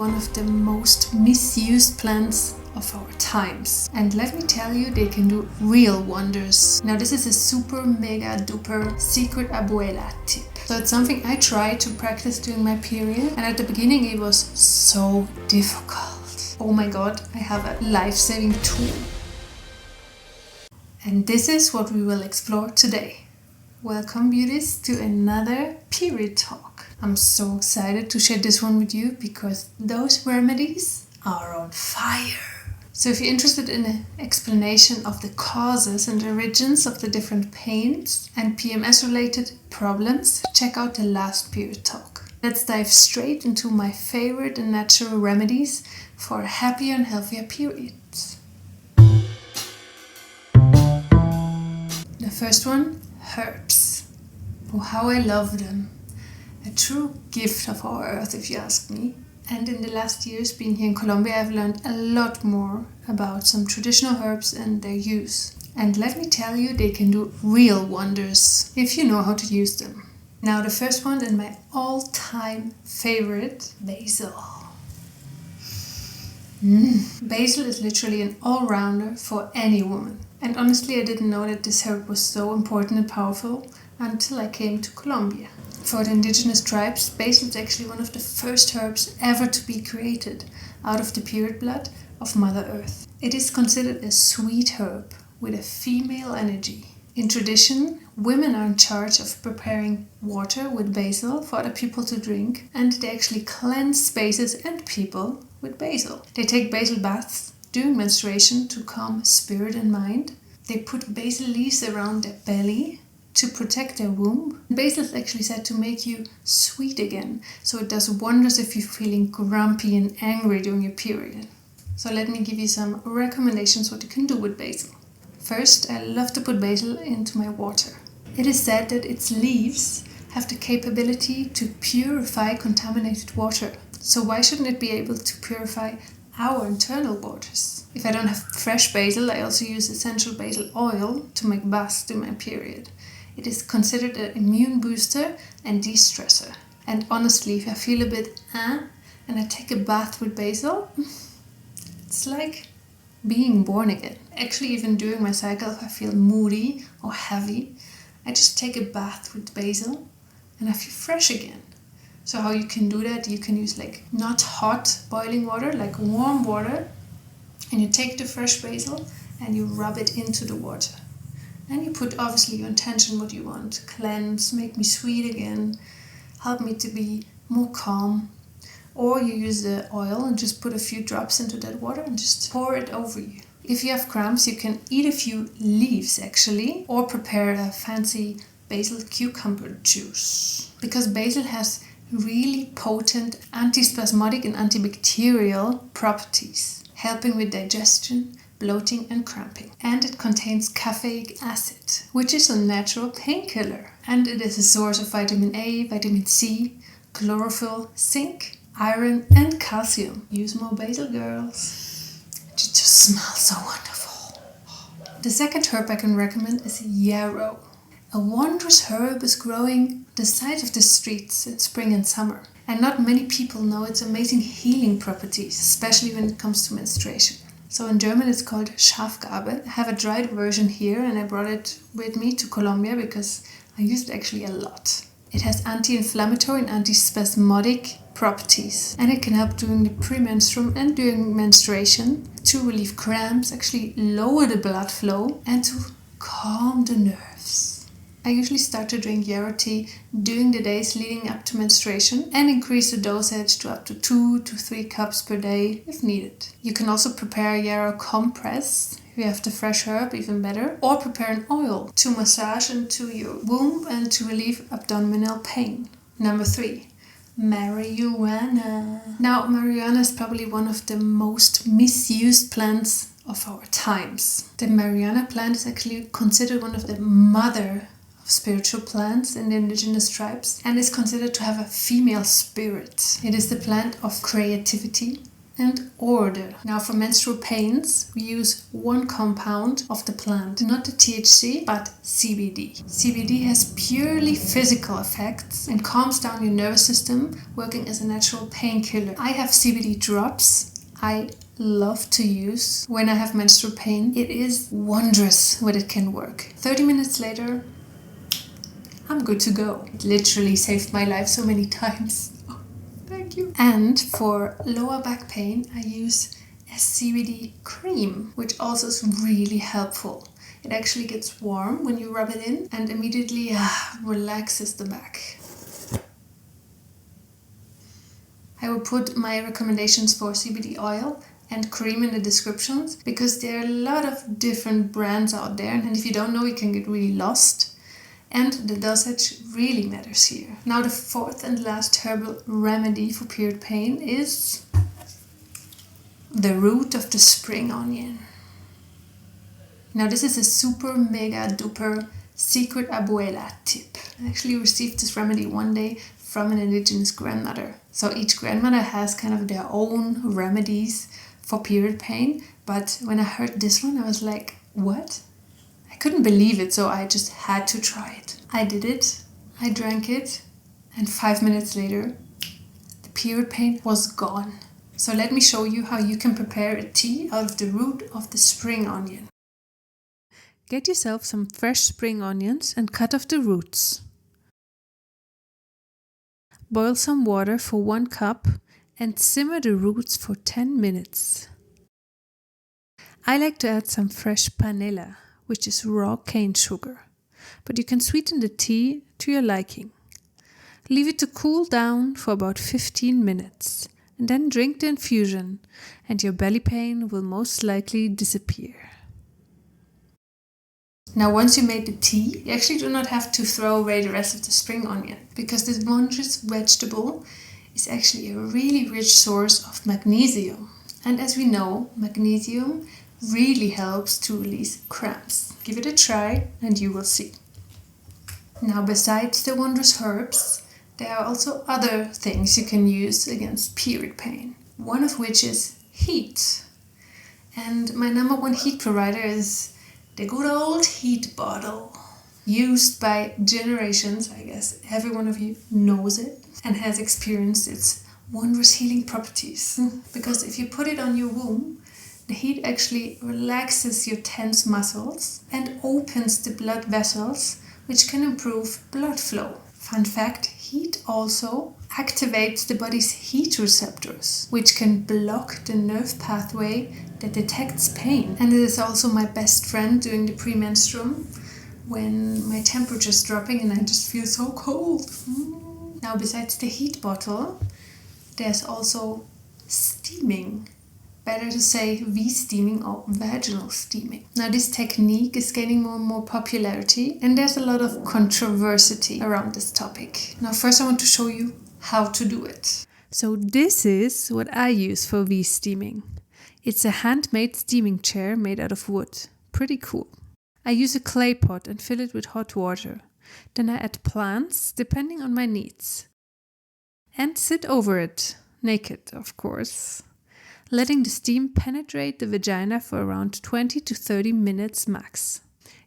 One of the most misused plants of our times. And let me tell you, they can do real wonders. Now this is a super mega duper secret abuela tip. So it's something I tried to practice during my period, and at the beginning it was so difficult. Oh my god, I have a life-saving tool. And this is what we will explore today. Welcome beauties to another period talk. I'm so excited to share this one with you because those remedies are on fire. So if you're interested in an explanation of the causes and origins of the different pains and PMS related problems, check out the last period talk. Let's dive straight into my favorite and natural remedies for a happier and healthier periods. The first one, herbs. Oh, how I love them. A true gift of our earth, if you ask me. And in the last years being here in Colombia, I've learned a lot more about some traditional herbs and their use. And let me tell you, they can do real wonders if you know how to use them. Now the first one and my all-time favorite, basil. Basil is literally an all-rounder for any woman. And honestly, I didn't know that this herb was so important and powerful until I came to Colombia. For the indigenous tribes, basil is actually one of the first herbs ever to be created out of the period blood of Mother Earth. It is considered a sweet herb with a female energy. In tradition, women are in charge of preparing water with basil for other people to drink, and they actually cleanse spaces and people with basil. They take basil baths during menstruation to calm spirit and mind. They put basil leaves around their belly to protect their womb. Basil is actually said to make you sweet again, so it does wonders if you're feeling grumpy and angry during your period. So let me give you some recommendations what you can do with basil. First, I love to put basil into my water. It is said that its leaves have the capability to purify contaminated water. So why shouldn't it be able to purify our internal waters? If I don't have fresh basil, I also use essential basil oil to make baths during my period. It is considered an immune booster and de-stressor. And honestly, if I feel a bit and I take a bath with basil, it's like being born again. Actually, even during my cycle, if I feel moody or heavy, I just take a bath with basil and I feel fresh again. So how you can do that, you can use like not hot boiling water, like warm water, and you take the fresh basil and you rub it into the water. And you put obviously your intention, what you want. Cleanse, make me sweet again, help me to be more calm. Or you use the oil and just put a few drops into that water and just pour it over you. If you have cramps, you can eat a few leaves actually, or prepare a fancy basil cucumber juice. Because basil has really potent antispasmodic and antibacterial properties, helping with digestion, bloating and cramping. And it contains caffeic acid, which is a natural painkiller. And it is a source of vitamin A, vitamin C, chlorophyll, zinc, iron and calcium. Use more basil, girls. It just smells so wonderful. The second herb I can recommend is yarrow. A wondrous herb is growing the sides of the streets in spring and summer. And not many people know its amazing healing properties, especially when it comes to menstruation. So in German it's called Schafgarbe. I have a dried version here and I brought it with me to Colombia because I use it actually a lot. It has anti-inflammatory and antispasmodic properties, and it can help during the premenstruum and during menstruation to relieve cramps, actually lower the blood flow and to calm the nerves. I usually start to drink yarrow tea during the days leading up to menstruation and increase the dosage to up to 2 to 3 cups per day if needed. You can also prepare a yarrow compress. If you have the fresh herb, even better. Or prepare an oil to massage into your womb and to relieve abdominal pain. Number 3. Marijuana. Now, marijuana is probably one of the most misused plants of our times. The marijuana plant is actually considered one of the mother of spiritual plants in the indigenous tribes and is considered to have a female spirit. It is the plant of creativity and order. Now for menstrual pains, we use one compound of the plant, not the THC, but CBD. CBD has purely physical effects and calms down your nervous system, working as a natural painkiller. I have CBD drops. I love to use when I have menstrual pain. It is wondrous what it can work. 30 minutes later, I'm good to go. It literally saved my life so many times. Oh, thank you. And for lower back pain, I use a CBD cream, which also is really helpful. It actually gets warm when you rub it in and immediately relaxes the back. I will put my recommendations for CBD oil and cream in the descriptions because there are a lot of different brands out there, and if you don't know, you can get really lost. And the dosage really matters here. Now the fourth and last herbal remedy for period pain is the root of the spring onion. Now this is a super mega duper secret abuela tip. I actually received this remedy one day from an indigenous grandmother. So each grandmother has kind of their own remedies for period pain. But when I heard this one, I was like, what? I couldn't believe it, so I just had to try it. I did it, I drank it, and 5 minutes later, the period pain was gone. So let me show you how you can prepare a tea out of the root of the spring onion. Get yourself some fresh spring onions and cut off the roots. Boil some water for 1 cup and simmer the roots for 10 minutes. I like to add some fresh panela, which is raw cane sugar, but you can sweeten the tea to your liking. Leave it to cool down for about 15 minutes and then drink the infusion and your belly pain will most likely disappear. Now once you made the tea, you actually do not have to throw away the rest of the spring onion because this wondrous vegetable is actually a really rich source of magnesium. And as we know, magnesium really helps to release cramps. Give it a try and you will see. Now besides the wondrous herbs, there are also other things you can use against period pain. One of which is heat. And my number one heat provider is the good old heat bottle. Used by generations, I guess every one of you knows it and has experienced its wondrous healing properties. Because if you put it on your womb, the heat actually relaxes your tense muscles and opens the blood vessels, which can improve blood flow. Fun fact, heat also activates the body's heat receptors, which can block the nerve pathway that detects pain. And it is also my best friend during the premenstruum when my temperature is dropping and I just feel so cold. Now besides the heat bottle, there's also steaming. Better to say V-steaming or vaginal steaming. Now this technique is gaining more and more popularity and there's a lot of controversy around this topic. Now first I want to show you how to do it. So this is what I use for V-steaming. It's a handmade steaming chair made out of wood. Pretty cool. I use a clay pot and fill it with hot water. Then I add plants depending on my needs. And sit over it, naked of course. Letting the steam penetrate the vagina for around 20 to 30 minutes max.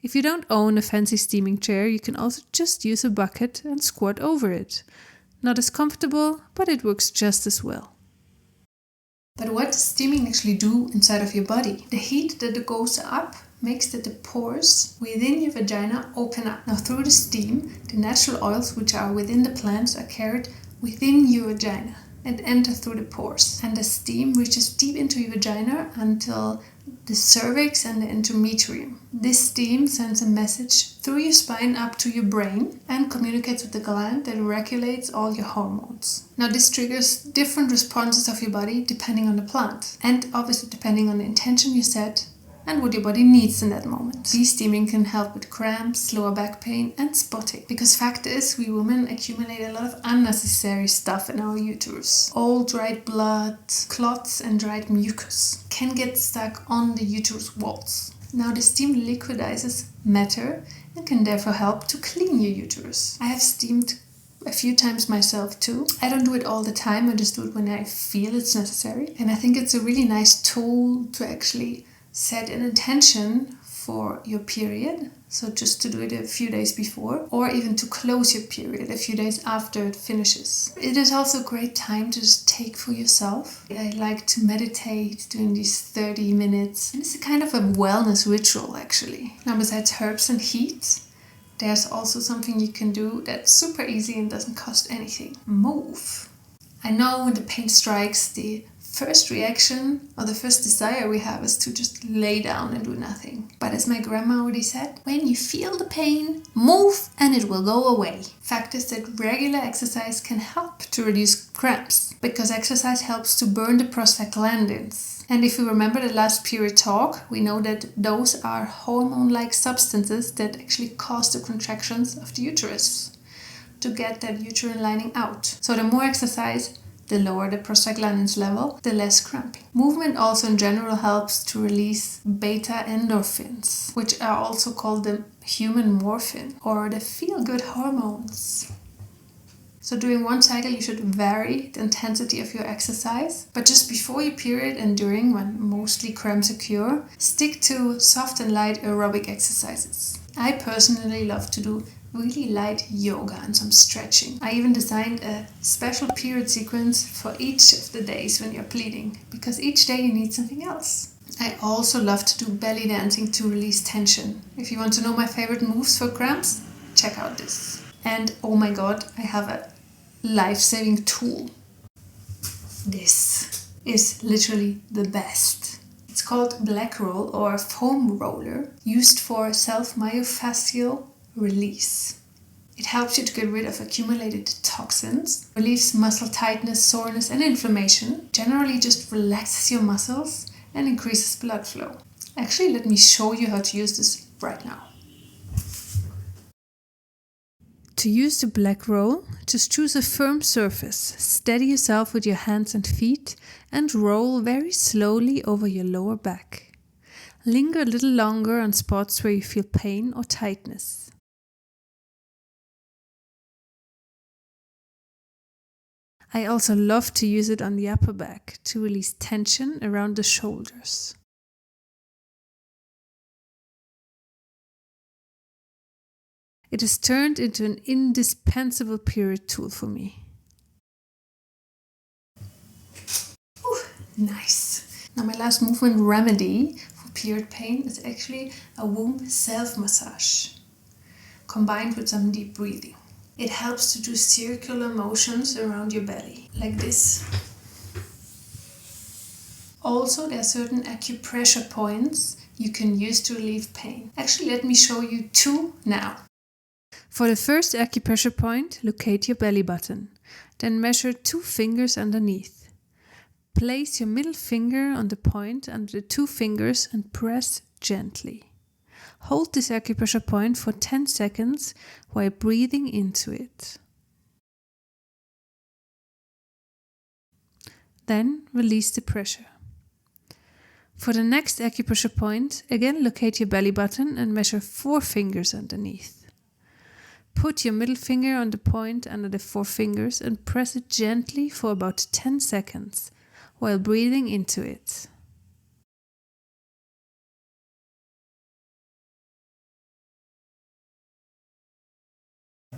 If you don't own a fancy steaming chair, you can also just use a bucket and squat over it. Not as comfortable, but it works just as well. But what does steaming actually do inside of your body? The heat that goes up makes that the pores within your vagina open up. Now through the steam, the natural oils which are within the plants are carried within your vagina and enter through the pores. And the steam reaches deep into your vagina until the cervix and the endometrium. This steam sends a message through your spine up to your brain and communicates with the gland that regulates all your hormones. Now this triggers different responses of your body depending on the plant and obviously depending on the intention you set and what your body needs in that moment. V-steaming can help with cramps, lower back pain and spotting. Because fact is, we women accumulate a lot of unnecessary stuff in our uterus. All dried blood, clots and dried mucus can get stuck on the uterus walls. Now the steam liquidizes matter and can therefore help to clean your uterus. I have steamed a few times myself too. I don't do it all the time, I just do it when I feel it's necessary. And I think it's a really nice tool to actually set an intention for your period. So just to do it a few days before, or even to close your period a few days after it finishes. It is also a great time to just take for yourself. I like to meditate during these 30 minutes. And it's a kind of a wellness ritual actually. Now besides herbs and heat, there's also something you can do that's super easy and doesn't cost anything. Move. I know when the pain strikes, the first reaction or the first desire we have is to just lay down and do nothing. But as my grandma already said, when you feel the pain, move and it will go away. Fact is that regular exercise can help to reduce cramps because exercise helps to burn the prostaglandins. And if you remember the last period talk, we know that those are hormone-like substances that actually cause the contractions of the uterus to get that uterine lining out. So the more exercise, the lower the prostaglandins level, the less cramping. Movement also in general helps to release beta endorphins, which are also called the human morphine or the feel-good hormones. So during one cycle you should vary the intensity of your exercise, but just before your period and during, when mostly cramps occur, stick to soft and light aerobic exercises. I personally love to do really light yoga and some stretching. I even designed a special period sequence for each of the days when you're bleeding, because each day you need something else. I also love to do belly dancing to release tension. If you want to know my favorite moves for cramps, check out this. And oh my god, I have a life-saving tool. This is literally the best. It's called black roll or foam roller, used for self-myofascial release. It helps you to get rid of accumulated toxins, relieves muscle tightness, soreness and inflammation, generally just relaxes your muscles and increases blood flow. Actually, let me show you how to use this right now. To use the black roll, just choose a firm surface, steady yourself with your hands and feet and roll very slowly over your lower back. Linger a little longer on spots where you feel pain or tightness. I also love to use it on the upper back to release tension around the shoulders. It has turned into an indispensable period tool for me. Ooh, nice. Now my last movement remedy for period pain is actually a womb self-massage, combined with some deep breathing. It helps to do circular motions around your belly, like this. Also, there are certain acupressure points you can use to relieve pain. Actually, let me show you two now. For the first acupressure point, locate your belly button. Then measure 2 fingers underneath. Place your middle finger on the point under the 2 fingers and press gently. Hold this acupressure point for 10 seconds while breathing into it. Then release the pressure. For the next acupressure point, again locate your belly button and measure 4 fingers underneath. Put your middle finger on the point under the 4 fingers and press it gently for about 10 seconds while breathing into it.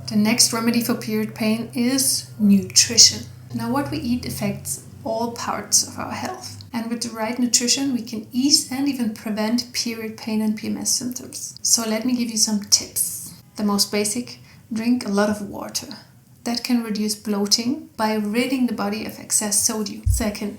The next remedy for period pain is nutrition. Now, what we eat affects all parts of our health. And with the right nutrition, we can ease and even prevent period pain and PMS symptoms. So let me give you some tips. The most basic, drink a lot of water. That can reduce bloating by ridding the body of excess sodium. Second,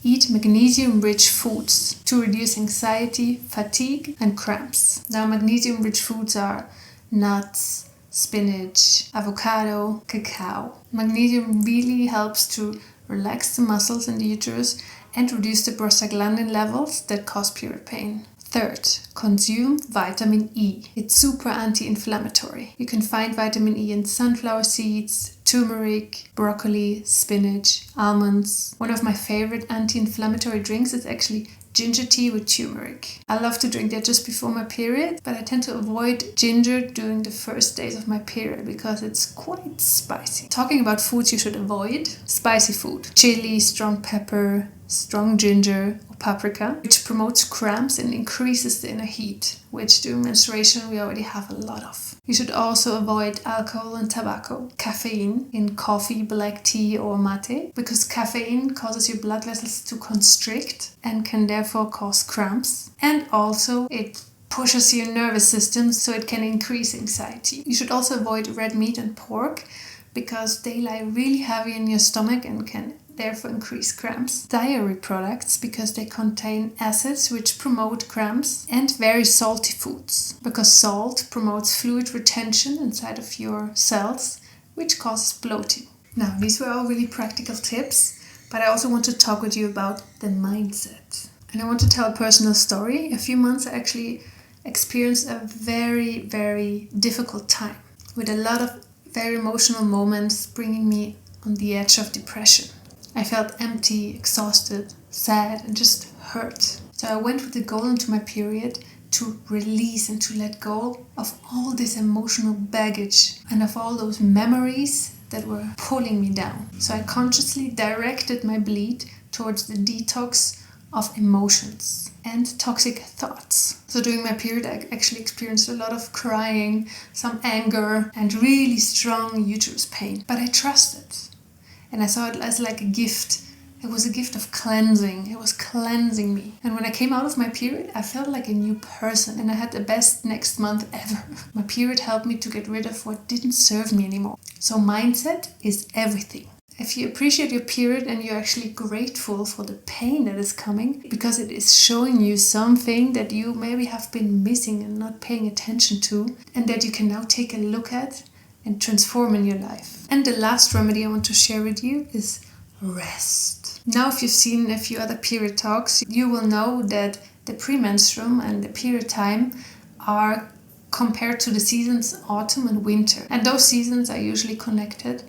eat magnesium-rich foods to reduce anxiety, fatigue and cramps. Now, magnesium-rich foods are nuts, spinach, avocado, cacao. Magnesium really helps to relax the muscles in the uterus and reduce the prostaglandin levels that cause period pain. Third, consume vitamin E. It's super anti-inflammatory. You can find vitamin E in sunflower seeds, turmeric, broccoli, spinach, almonds. One of my favorite anti-inflammatory drinks is actually ginger tea with turmeric. I love to drink that just before my period, but I tend to avoid ginger during the first days of my period because it's quite spicy. Talking about foods you should avoid: spicy food, chili, strong pepper, strong ginger, or paprika, which promotes cramps and increases the inner heat, which during menstruation we already have a lot of. You should also avoid alcohol and tobacco, caffeine in coffee, black tea, or mate, because caffeine causes your blood vessels to constrict and can therefore cause cramps. And also it pushes your nervous system, so it can increase anxiety. You should also avoid red meat and pork because they lie really heavy in your stomach and can therefore increase cramps. Dairy products because they contain acids which promote cramps, and very salty foods because salt promotes fluid retention inside of your cells, which causes bloating. Now, these were all really practical tips, but I also want to talk with you about the mindset. And I want to tell a personal story. A few months I actually experienced a very, very difficult time with a lot of very emotional moments bringing me on the edge of depression. I felt empty, exhausted, sad, and just hurt. So I went with the goal into my period to release and to let go of all this emotional baggage and of all those memories that were pulling me down. So I consciously directed my bleed towards the detox of emotions and toxic thoughts. So during my period I actually experienced a lot of crying, some anger, and really strong uterus pain. But I trusted. And I saw it as like a gift. It was a gift of cleansing. It was cleansing me. And when I came out of my period, I felt like a new person. And I had the best next month ever. My period helped me to get rid of what didn't serve me anymore. So mindset is everything. If you appreciate your period and you're actually grateful for the pain that is coming, because it is showing you something that you maybe have been missing and not paying attention to, and that you can now take a look at and transform in your life. And the last remedy I want to share with you is rest. Now, if you've seen a few other period talks, you will know that the premenstruum and the period time are compared to the seasons autumn and winter. And those seasons are usually connected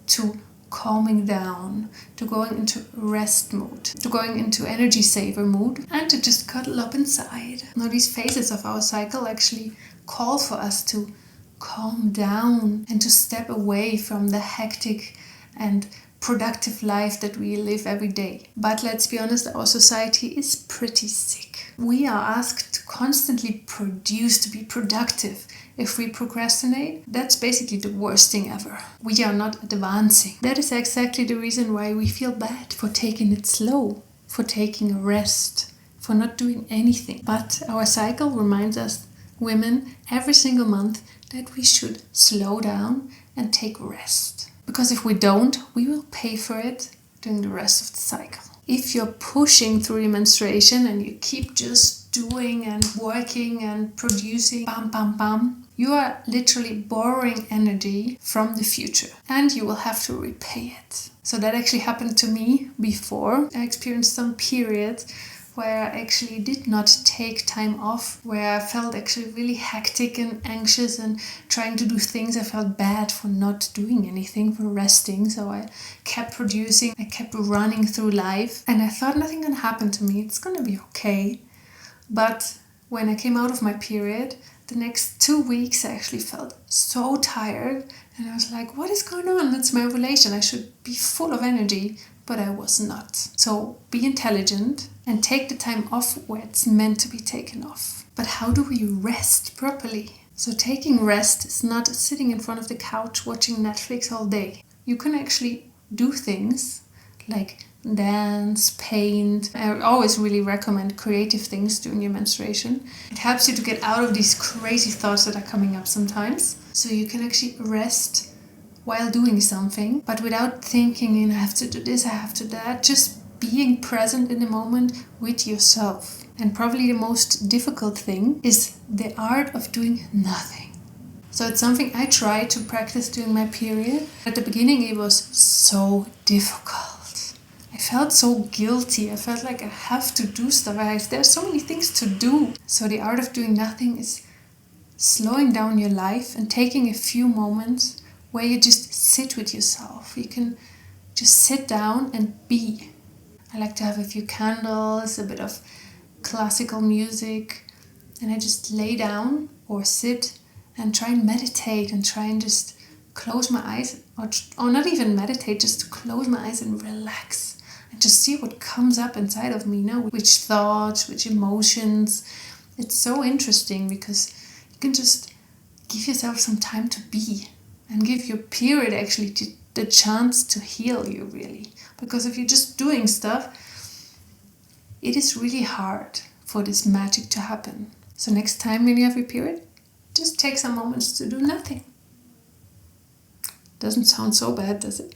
to calming down, to going into rest mode, to going into energy saver mood, and to just cuddle up inside. Now, these phases of our cycle actually call for us to calm down and to step away from the hectic and productive life that we live every day. But let's be honest, our society is pretty sick. We are asked to constantly produce, to be productive. If we procrastinate, that's basically the worst thing ever. We are not advancing. That is exactly the reason why we feel bad for taking it slow, for taking a rest, for not doing anything. But our cycle reminds us, women, every single month, that we should slow down and take rest. Because if we don't, we will pay for it during the rest of the cycle. If you're pushing through your menstruation and you keep just doing and working and producing, bam, bam, bam, you are literally borrowing energy from the future and you will have to repay it. So that actually happened to me before. I experienced some periods where I actually did not take time off, where I felt actually really hectic and anxious and trying to do things. I felt bad for not doing anything, for resting. So I kept producing, I kept running through life, and I thought nothing can happen to me. It's gonna be okay. But when I came out of my period, the next 2 weeks I actually felt so tired, and I was like, what is going on? It's my ovulation. I should be full of energy. But I was not. So be intelligent and take the time off where it's meant to be taken off. But how do we rest properly? So taking rest is not sitting in front of the couch watching Netflix all day. You can actually do things like dance, paint. I always really recommend creative things during your menstruation. It helps you to get out of these crazy thoughts that are coming up sometimes. So you can actually rest while doing something, but without thinking, I have to do this, I have to do that. Just being present in the moment with yourself. And probably the most difficult thing is the art of doing nothing. So it's something I tried to practice during my period. At the beginning it was so difficult. I felt so guilty. I felt like I have to do stuff. There's so many things to do. So the art of doing nothing is slowing down your life and taking a few moments where you just sit with yourself. You can just sit down and be. I like to have a few candles, a bit of classical music, and I just lay down or sit and try and meditate and try and just close my eyes, or not even meditate, just to close my eyes and relax and just see what comes up inside of me, which thoughts, which emotions. It's so interesting because you can just give yourself some time to be and give your period actually the chance to heal you, really. Because if you're just doing stuff, it is really hard for this magic to happen. So next time when you have your period, just take some moments to do nothing. Doesn't sound so bad, does it?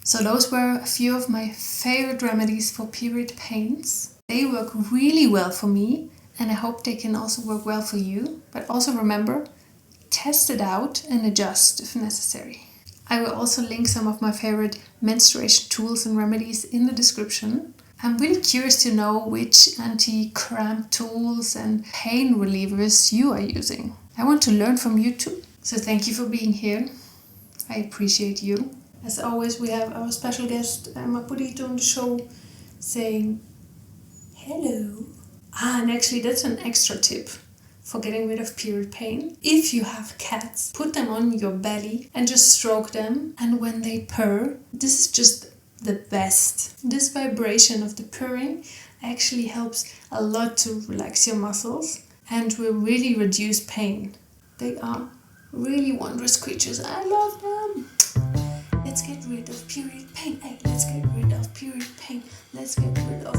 So those were a few of my favorite remedies for period pains. They work really well for me, and I hope they can also work well for you. But also remember, test it out and adjust if necessary. I will also link some of my favorite menstruation tools and remedies in the description. I'm really curious to know which anti-cramp tools and pain relievers you are using. I want to learn from you too. So thank you for being here. I appreciate you. As always, we have our special guest, Mapurito, on the show saying hello. And actually that's an extra tip for getting rid of period pain. If you have cats, put them on your belly and just stroke them. And when they purr, this is just the best. This vibration of the purring actually helps a lot to relax your muscles and will really reduce pain. They are really wondrous creatures. I love them. Let's get rid of period pain. Hey, let's get rid of period pain. Let's get rid of